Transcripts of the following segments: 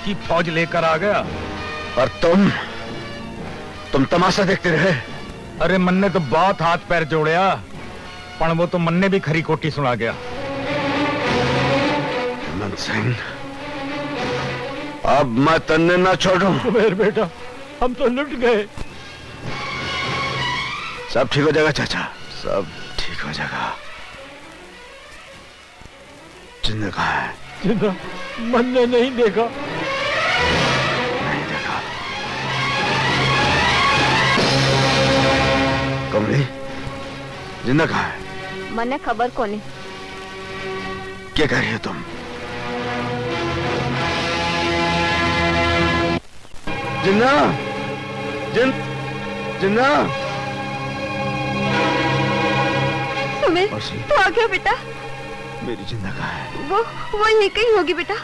की फौज लेकर आ गया। और तुम तमाशा देखते रहे। अरे मन ने तो बहुत हाथ पैर जोड़या, पर वो तो मन ने भी खरी कोटी सुना गया। मन सिंह, अब मैं तन्ने ना छोड़ूं। सुमेर बेटा, हम तो लुट गए। सब ठीक हो जाएगा चाचा, सब ठीक हो जाएगा। जिंदा कहाँ है? जिंदा मन ने नहीं देखा। नहीं देखा। कमली, जिंदा कहाँ है? मने खबर कोनी। क्या कर रही हो तुम? जिन्ना, जिन्ना। सुमेर, तू आ गया बेटा। मेरी जिंदा कहाँ है? वो यहीं कहीं होगी बेटा।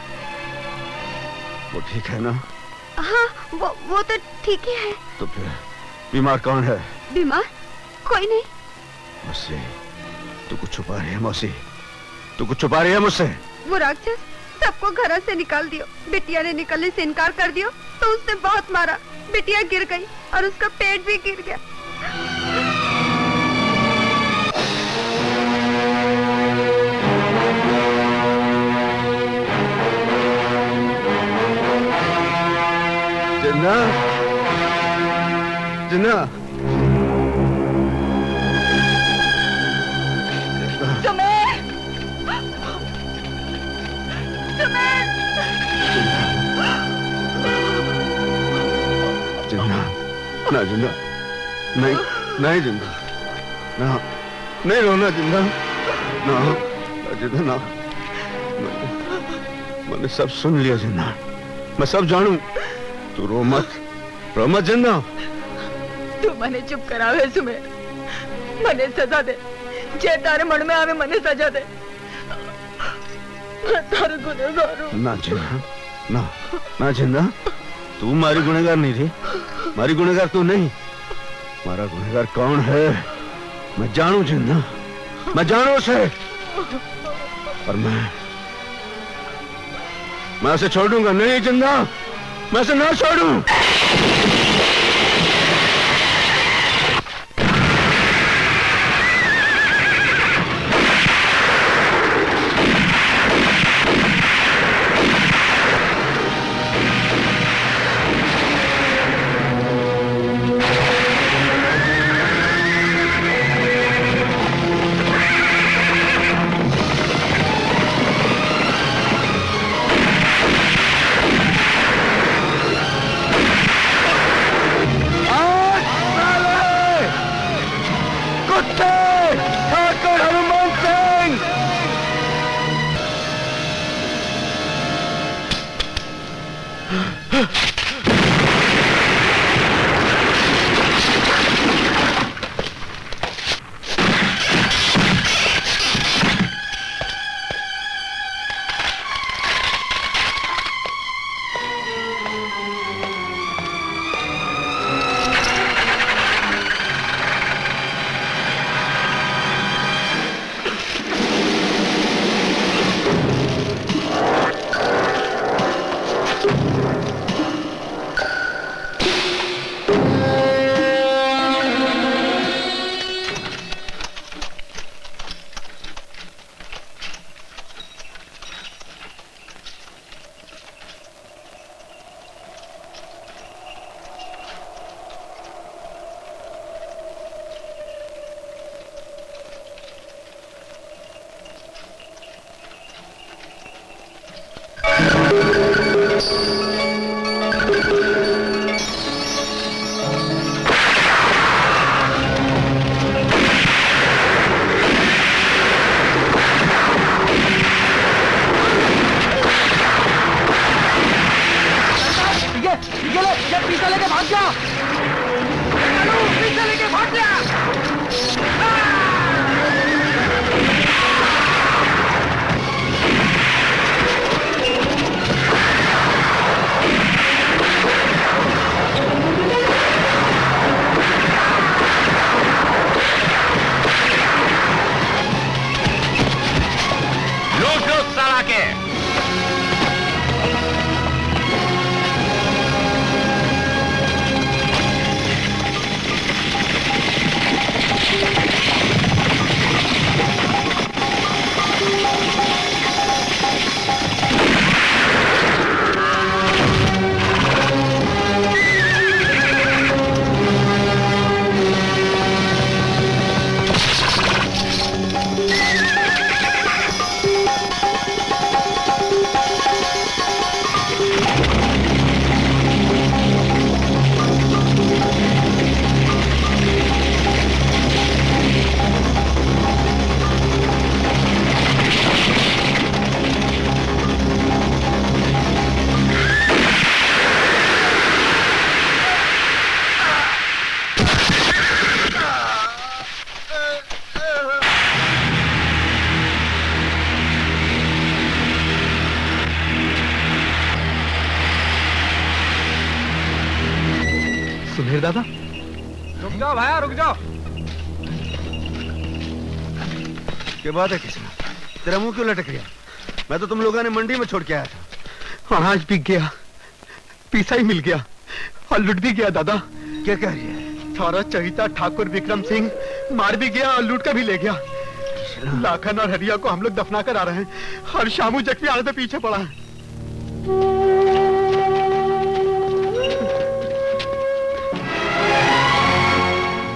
वो ठीक है ना? हाँ, वो तो ठीक ही है। तो फिर बीमार कौन है? बीमार कोई नहीं। मुझसे तू कुछ छुपा रही है मौसी? तू कुछ छुपा रही है मुझसे? वो राक्षस सबको घर से निकाल दियो। बिटिया ने निकलने से इनकार कर दियो तो उसने बहुत मारा। बिटिया गिर गई और उसका पेट भी गिर गया। जिन्ना, जिन्ना। सुमेर, सुमेर। जिन्ना, ना जिन्ना, नहीं, नहीं जिन्ना, ना, नहीं रोना जिन्ना, ना, जिन्ना ना। मैंने सब सुन लिया जिन्ना, मैं सब जानू। तू रो मत जिन्ना। तू मने चुप करावे सुमेर। मने सजा दे, जे तारे मन में आवे मने सजा दे। मैं तारे गुनहगार हूं। ना जिन्ना, ना जिन्ना, तू मारी गुनहगार नहीं रही। मारी गुनहगार तू नहीं। मारा गुनहगार कौन है मैं जानू जिन्ना, मैं जानू उसे। और मैं उसे छोड़ूंगा नहीं जिन्ना, मैं उसे ना छोड़ूं। सुमेर दादा, रुक जाओ भाया, रुक जाओ। क्या बात है किसी तेरा मुंह क्यों लटक गया? मैं तो तुम लोगों ने मंडी में छोड़ के आया था। अनाज बिक गया, पीसा ही मिल गया और लूट भी गया दादा। क्या कह रही है? सारा चहिता ठाकुर विक्रम सिंह मार भी गया और लूट कर भी ले गया। लाखन और हरिया को हम लोग दफना कर आ रहे हैं और शामू जख्मी आने से पीछे पड़ा है।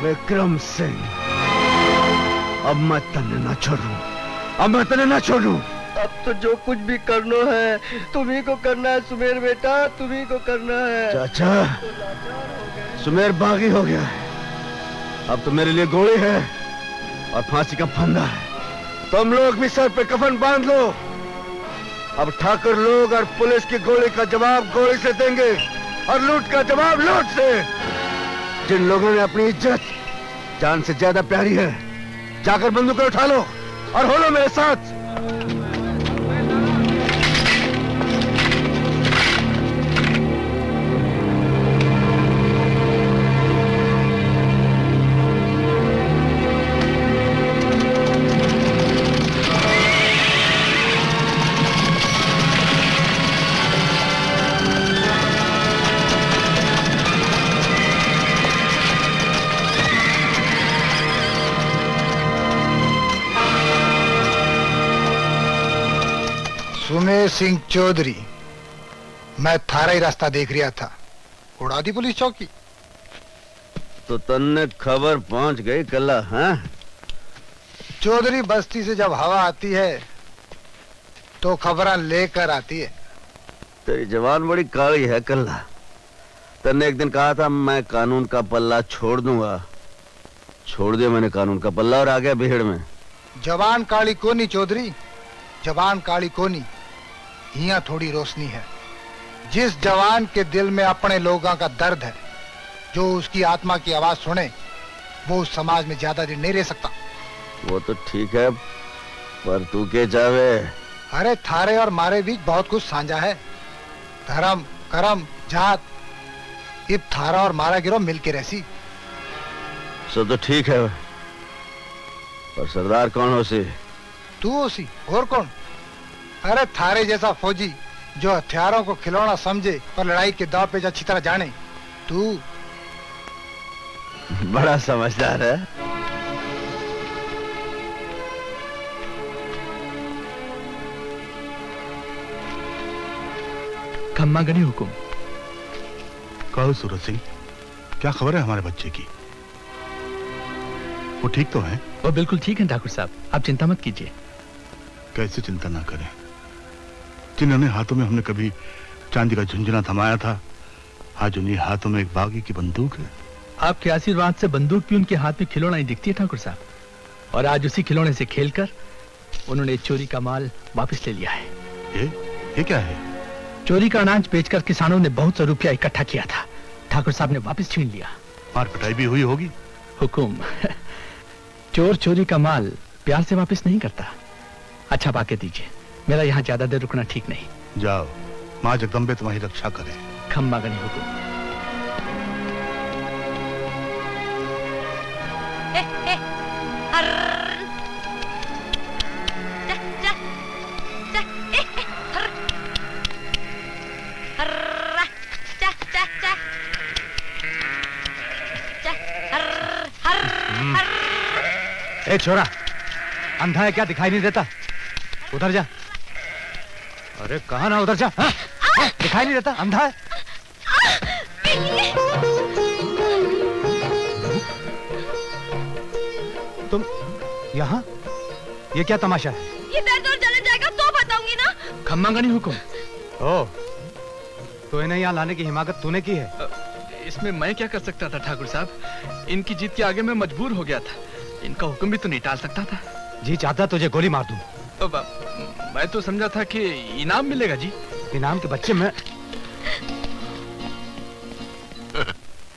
विक्रम सिंह, अब मैं तन्ने ना छोड़ू, अब मैं तन्ने ना छोड़ू। अब तो जो कुछ भी करना है तुम्ही को करना है सुमेर बेटा, तुम्ही को करना है। चाचा, सुमेर बागी हो गया है। अब तो मेरे लिए गोली है और फांसी का फंदा है। तुम लोग भी सर पे कफन बांध लो। अब ठाकुर लोग और पुलिस की गोली का जवाब गोली से देंगे और लूट का जवाब लूट से। जिन लोगों ने अपनी इज्जत जान से ज्यादा प्यारी है, जाकर बंदूकें उठा लो और हो लो मेरे साथ। सुमेर सिंह चौधरी, मैं थारा ही रास्ता देख रहा था, उड़ा दी पुलिस चौकी। तो तन्ने खबर पहुंच गई कल्ला? हाँ, चौधरी बस्ती से जब हवा आती है तो खबरें लेकर आती है। तेरी जवान बड़ी काली है कल्ला। तन्ने एक दिन कहा था मैं कानून का पल्ला छोड़ दूंगा, छोड़ दिया मैंने कानून का पल्ला और आ गया भीड़ में। जवान काली कोनी चौधरी, जवान काली कोनी, यहाँ थोड़ी रोशनी है। जिस जवान के दिल में अपने लोगों का दर्द है, जो उसकी आत्मा की आवाज सुने, वो उस समाज में ज्यादा दिन नहीं रह सकता। वो तो ठीक है, पर तू के चाहे? अरे थारे और मारे बीच बहुत कुछ साझा है। धर्म, कर्म, जात, इब थारा और मारा गिरो मिलके रहसी। सो तो ठीक है, पर सरदार कौन हो सी? तू होसी और कौन? अरे थारे जैसा फौजी जो हथियारों को खिलौना समझे और लड़ाई के दाव पे अच्छी तरह जाने, तू। बड़ा समझदार है। खम्मा गनी हुकुम। कहो सूरज सिंह, क्या खबर है हमारे बच्चे की? वो ठीक तो है? वो बिल्कुल ठीक है ठाकुर साहब, आप चिंता मत कीजिए। कैसे चिंता ना करें? जिन्होंने हाथों में हमने कभी चांदी का झुंझुना थमाया था, आज उन्हीं हाथों में एक बागी की बंदूक है। आपके आशीर्वाद से बंदूक भी उनके हाथ में खिलौना ही दिखती है ठाकुर साहब, और आज उसी खिलौने से खेलकर उन्होंने चोरी का माल वापस ले लिया है। ये क्या है? चोरी का अनाज बेचकर किसानों ने बहुत सा रुपया इकट्ठा किया था, ठाकुर साहब ने वापस छीन लिया। मार पिटाई भी हुई होगी? हुकुम, चोर चोरी का माल प्यार से वापस नहीं करता। अच्छा बाकी दीजिए, मेरा यहाँ ज्यादा देर रुकना ठीक नहीं। जाओ, माँ जगदम्बे तुम्हारी रक्षा करे। खम्मा गनी हुकुम। ए छोरा, अंधा है क्या, दिखाई नहीं देता? उधर जा। अरे कहा ना, उधर जा। हाँ? दिखाई नहीं देता, अंधा है। तुम यहाँ? ये क्या तमाशा है? ये दर्द और जलन जाएगा तो बताऊंगी ना। खम्मा गनी हुकुम। ओ, तो इन्हें यहाँ लाने की हिमाकत तूने की है। इसमें मैं क्या कर सकता था ठाकुर साहब? इनकी जीत के आगे मैं मजबूर हो गया था। इनका हुक्म भी तो नहीं टाल सकता था। जी चाहता तुझे गोली मार दूं। मैं तो समझा था कि इनाम मिलेगा जी। इनाम के बच्चे में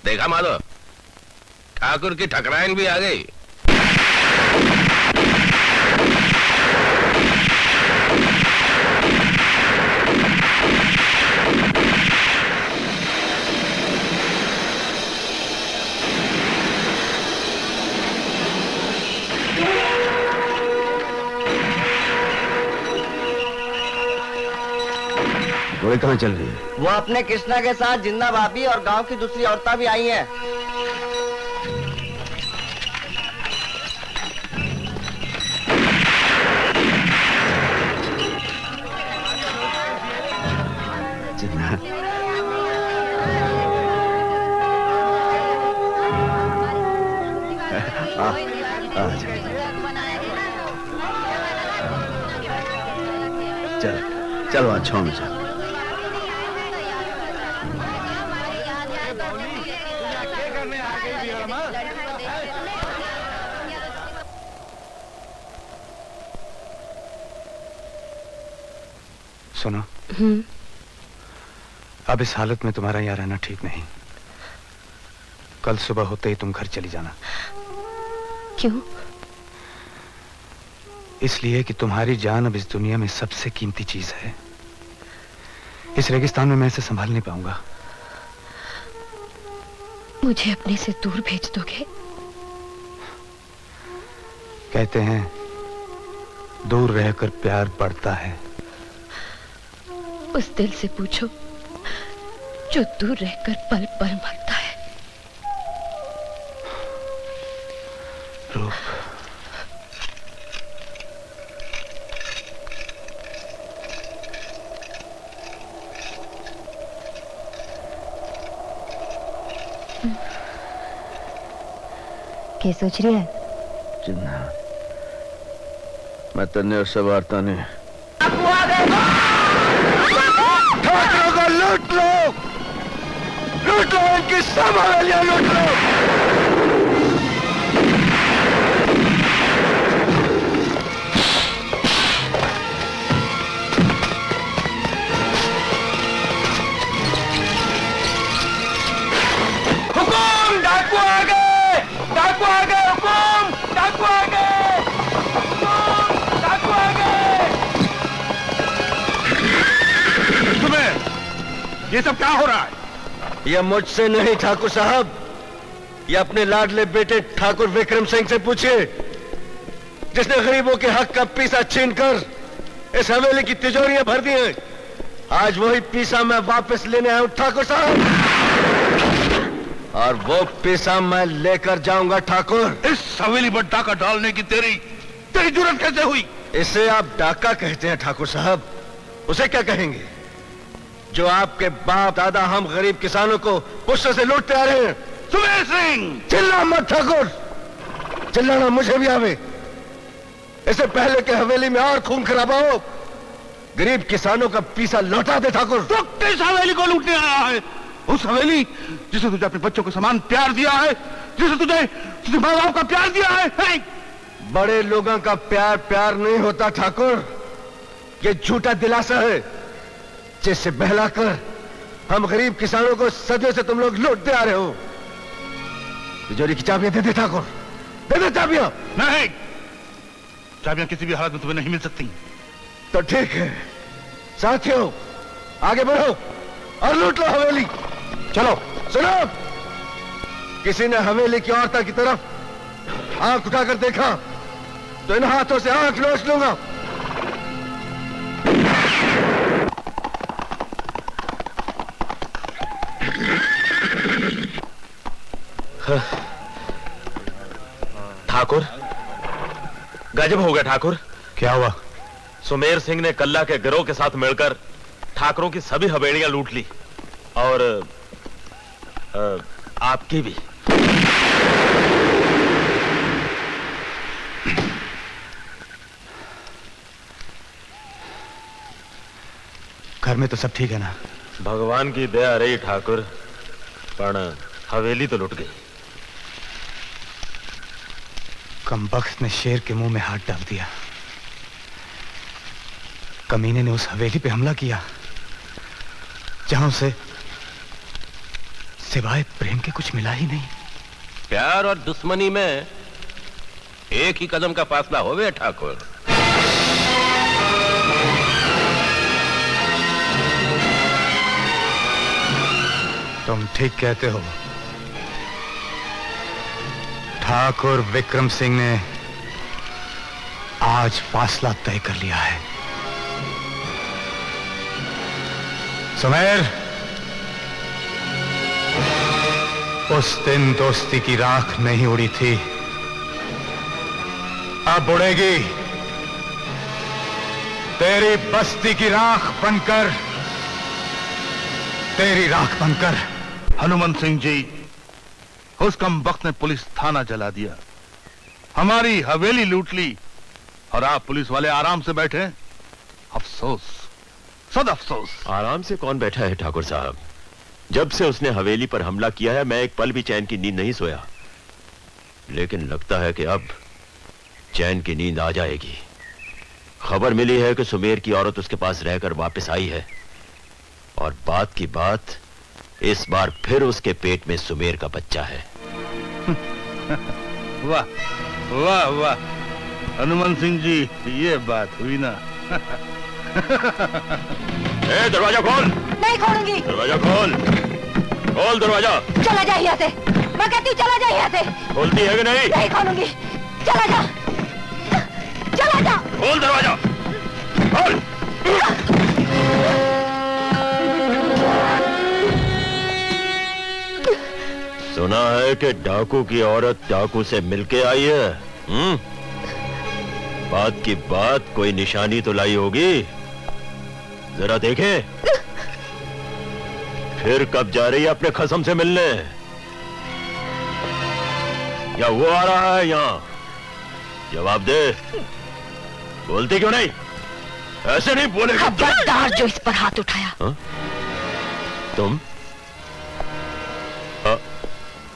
देखा माधव, ठाकुर की ठकराइन भी आ गई। गोली कहाँ चल रही है? वो अपने कृष्णा के साथ जिन्ना भाभी और गांव की दूसरी औरतें भी आई हैं। जिन्ना चल चल वहाँ छाँव में चल। सुनो, अब इस हालत में तुम्हारा यहाँ रहना ठीक नहीं। कल सुबह होते ही तुम घर चली जाना। क्यों? इसलिए कि तुम्हारी जान अब इस दुनिया में सबसे कीमती चीज है। इस रेगिस्तान में मैं इसे संभाल नहीं पाऊंगा। मुझे अपने से दूर भेज दोगे? कहते हैं दूर रहकर प्यार बढ़ता है। उस दिल से पूछो जो दूर रहकर पल पल मरता है। रूप, क्या सोच रही है? जिन्ना, मैं तन्ने उससे वार्ता नहीं। ठाकुरों को लूट लो, लूट लो, इनकी सब हवेलियां लूट लो। हुकुम, डाकू आ गए, डाकू आ गए, हुकुम, डाकू आ गए, हुकुम, डाकू आ गए। तुम्हें ये सब क्या हो रहा है? यह मुझसे नहीं ठाकुर साहब, ये अपने लाडले बेटे ठाकुर विक्रम सिंह से पूछिए, जिसने गरीबों के हक का पीसा छीनकर इस हवेली की तिजोरियां भर दी हैं। आज वही पीसा मैं वापस लेने आया हूं ठाकुर साहब, और वो पीसा मैं लेकर जाऊंगा ठाकुर। इस हवेली पर डाका डालने की तेरी जुर्रत कैसे हुई? इसे आप डाका कहते हैं ठाकुर साहब, उसे क्या कहेंगे जो आपके बाप दादा हम गरीब किसानों को पुष्ट से लूटते आ रहे हैं। सुमेर सिंह, चिल्ला मत ठाकुर, चिल्लाना मुझे भी आवे। इससे पहले के हवेली में और खून खराबा हो, गरीब किसानों का पीसा लौटा दे ठाकुर। तो किस हवेली को लूटने आया है? उस हवेली जिसे तुझे अपने बच्चों के समान प्यार दिया है, जिसे तुझे माँ बाप का प्यार दिया है। बड़े लोगों का प्यार प्यार नहीं होता ठाकुर, ये झूठा दिलासा है जिससे बहलाकर हम गरीब किसानों को सदियों से तुम लोग लूटते आ रहे हो। तिजोरी की चाबियां दे दे ठाकुर, दे दे चाबियां। नहीं, चाबियां किसी भी हालत में तुम्हें नहीं मिल सकती। तो ठीक है साथियों, आगे बढ़ो और लूट लो हवेली। चलो सुनो, किसी ने हवेली की औरतों की तरफ आंख उठाकर देखा तो इन हाथों से आंख नोच लूंगा। ठाकुर, गजब हो गया ठाकुर। क्या हुआ? सुमेर सिंह ने कल्ला के गिरोह के साथ मिलकर ठाकुरों की सभी हवेलियां लूट ली, और आपकी भी। घर में तो सब ठीक है ना? भगवान की दया रही ठाकुर, पण हवेली तो लुट गई। कमबख्त ने शेर के मुंह में हाथ डाल दिया। कमीने ने उस हवेली पे हमला किया जहां उसे सिवाय प्रेम के कुछ मिला ही नहीं। प्यार और दुश्मनी में एक ही कदम का फासला होवे ठाकुर। तुम ठीक कहते हो। ठाकुर विक्रम सिंह ने आज फासला तय कर लिया है। सुमेर, उस दिन दोस्ती की राख नहीं उड़ी थी, अब उड़ेगी। तेरी बस्ती की राख बनकर, तेरी राख बनकर। हनुमंत सिंह जी, उस कमबख्त ने पुलिस थाना जला दिया, हमारी हवेली लूट ली, और आप पुलिस वाले आराम से बैठे। अफसोस, सद अफसोस। आराम से कौन बैठा है ठाकुर साहब? जब से उसने हवेली पर हमला किया है, मैं एक पल भी चैन की नींद नहीं सोया। लेकिन लगता है कि अब चैन की नींद आ जाएगी। खबर मिली है कि सुमेर की औरत उसके पास रहकर वापस आई है, और बात की बात इस बार फिर उसके पेट में सुमेर का बच्चा है। वाह वाह वाह, हनुमंत सिंह जी, ये बात हुई ना। ए, दरवाजा खोल। नहीं खोलूंगी। दरवाजा खोल, खोल दरवाजा। चला जा यहाँ से, मैं कहती हूँ चला जा यहाँ से। खोलती है कि नहीं? नहीं खोलूंगी। चला जा, चला जा। खोल दरवाजा, खोल। सुना है कि डाकू की औरत डाकू से मिलके आई है। बात की बात कोई निशानी तो लाई होगी, जरा देखें। फिर कब जा रही है अपने खसम से मिलने? या वो आ रहा है यहाँ? जवाब दे। बोलती क्यों नहीं? ऐसे नहीं बोलेगा। खबरदार जो इस पर हाथ उठाया। हा? तुम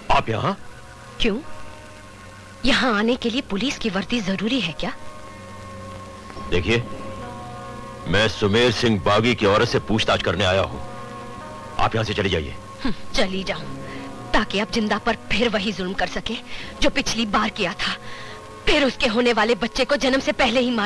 आप यहाँ? क्यों? यहाँ आने के लिए पुलिस की वर्दी जरूरी है क्या? देखिए, मैं सुमेर सिंह बागी की औरत से पूछताछ करने आया हूँ। आप यहाँ से चली जाइए। चली जाऊं, ताकि अब जिंदा पर फिर वही जुल्म कर सके जो पिछली बार किया था। फिर उसके होने वाले बच्चे को जन्म से पहले ही मार